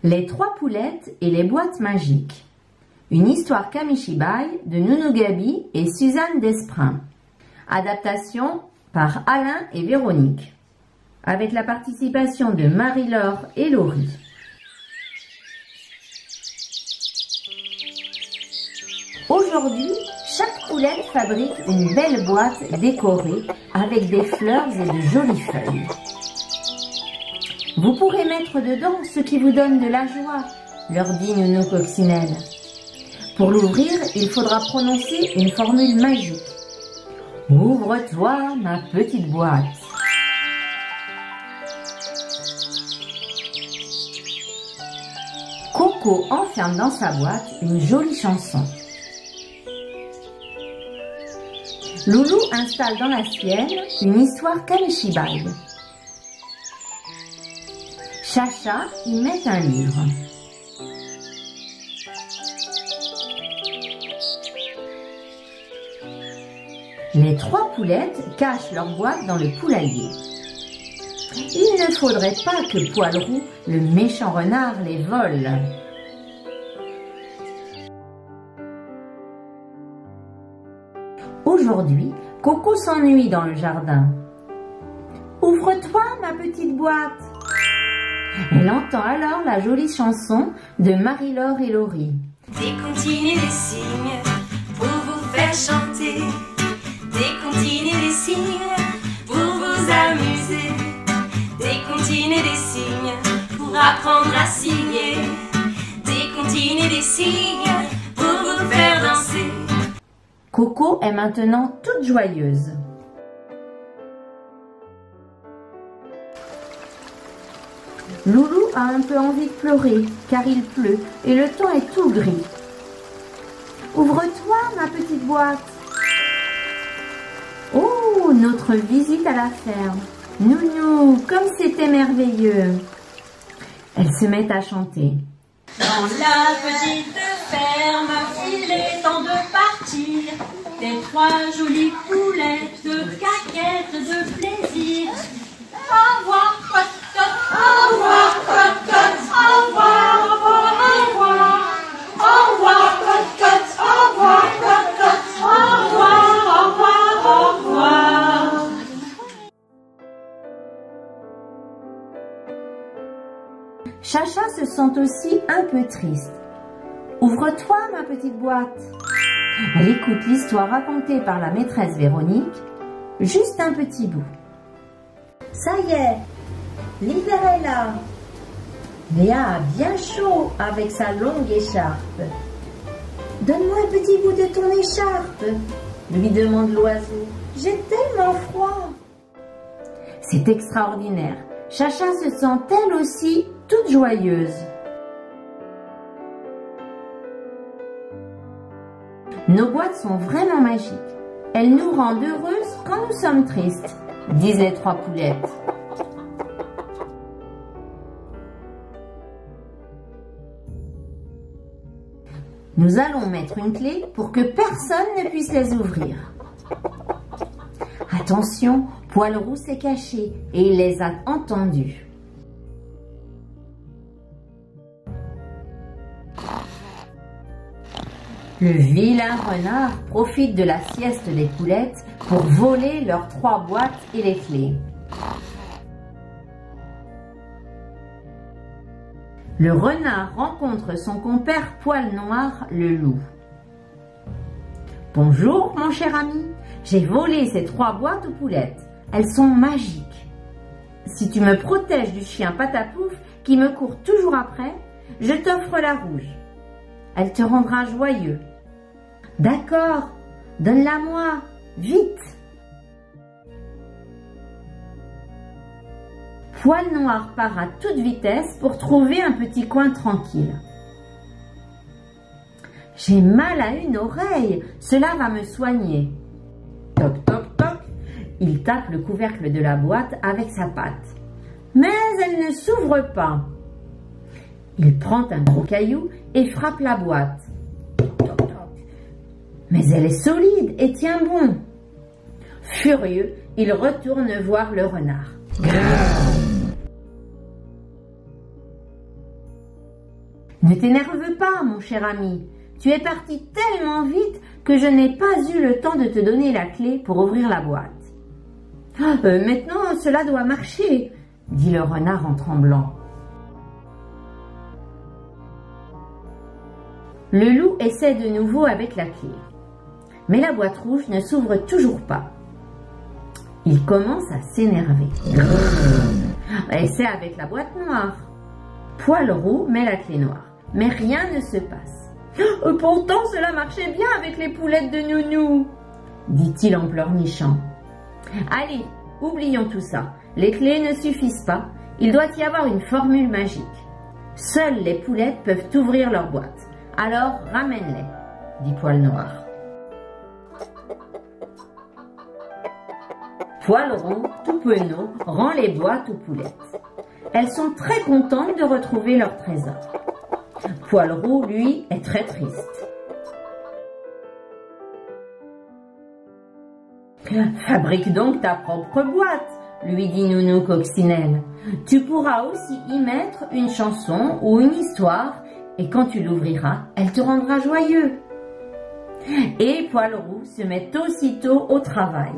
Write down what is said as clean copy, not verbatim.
Les trois poulettes et les boîtes magiques. Une histoire Kamishibai de Nounou Gabi et Suzanne Desprin. Adaptation par Alain et Véronique. Avec la participation de Marie-Laure et Laurie. Aujourd'hui, chaque poulette fabrique une belle boîte décorée avec des fleurs et de jolies feuilles. Vous pourrez mettre dedans ce qui vous donne de la joie, leur dit Nounou Coccinelle. Pour l'ouvrir, il faudra prononcer une formule magique. Ouvre-toi, ma petite boîte. Coco enferme dans sa boîte une jolie chanson. Loulou installe dans la sienne une histoire Kamishibai. Chacha y met un livre. Les trois poulettes cachent leur boîte dans le poulailler. Il ne faudrait pas que Poil-Roux, le méchant renard, les vole. Aujourd'hui, Coco s'ennuie dans le jardin. Ouvre-toi, ma petite boîte. Elle entend alors la jolie chanson de Marie-Laure et Laurie. Décontinez les signes pour vous faire chanter. Décontinez les signes pour vous amuser. Décontinez les signes pour apprendre à signer. Décontinez les signes pour vous faire danser. Coco est maintenant toute joyeuse. Loulou a un peu envie de pleurer car il pleut et le temps est tout gris. Ouvre-toi, ma petite boîte. Oh, notre visite à la ferme. Nounou, comme c'était merveilleux. Elle se met à chanter. Dans la petite ferme, il est temps de partir. Des trois jolies poulettes, de caquettes, de plaisir. Au revoir, cocotte, au revoir, cocotte, au revoir, au revoir, au revoir. Au revoir, cocotte, au revoir, cocotte, au revoir, au revoir, au revoir. Chacha se sent aussi un peu triste. Ouvre-toi, ma petite boîte. Elle écoute l'histoire racontée par la maîtresse Véronique, juste un petit bout. Ça y est, l'hiver est là. Léa a bien chaud avec sa longue écharpe. Donne-moi un petit bout de ton écharpe, lui demande l'oiseau. J'ai tellement froid. C'est extraordinaire. Chacha se sent elle aussi toute joyeuse. Nos boîtes sont vraiment magiques. Elles nous rendent heureuses quand nous sommes tristes, disent les trois poulettes. Nous allons mettre une clé pour que personne ne puisse les ouvrir. Attention, Poil-Roux s'est caché et il les a entendus. Le vilain renard profite de la sieste des poulettes pour voler leurs trois boîtes et les clés. Le renard rencontre son compère Poil Noir, le loup. « Bonjour, mon cher ami, j'ai volé ces trois boîtes aux poulettes. Elles sont magiques. Si tu me protèges du chien Patapouf qui me court toujours après, je t'offre la rouge. Elle te rendra joyeux. » « D'accord, donne-la-moi, vite !» Poil Noir part à toute vitesse pour trouver un petit coin tranquille. « J'ai mal à une oreille, cela va me soigner. » Toc, toc, toc, il tape le couvercle de la boîte avec sa patte. Mais elle ne s'ouvre pas. Il prend un gros caillou et frappe la boîte. Mais elle est solide et tient bon. Furieux, il retourne voir le renard. Ne t'énerve pas, mon cher ami. Tu es parti tellement vite que je n'ai pas eu le temps de te donner la clé pour ouvrir la boîte. Maintenant, cela doit marcher, dit le renard en tremblant. Le loup essaie de nouveau avec la clé. Mais la boîte rouge ne s'ouvre toujours pas. Il commence à s'énerver. Essaie avec la boîte noire. Poil-Roux met la clé noire, mais rien ne se passe. Pourtant, cela marchait bien avec les poulettes de Nounou, dit-il en pleurnichant. Allez, oublions tout ça. Les clés ne suffisent pas. Il doit y avoir une formule magique. Seules les poulettes peuvent ouvrir leur boîte. Alors, ramène-les, dit Poil-Noir. Poil-Roux, tout penaud, rend les boîtes aux poulettes. Elles sont très contentes de retrouver leur trésor. Poil-Roux, lui, est très triste. Fabrique donc ta propre boîte, lui dit Nounou Coccinelle. Tu pourras aussi y mettre une chanson ou une histoire, et quand tu l'ouvriras, elle te rendra joyeux. Et Poil-Roux se met aussitôt au travail.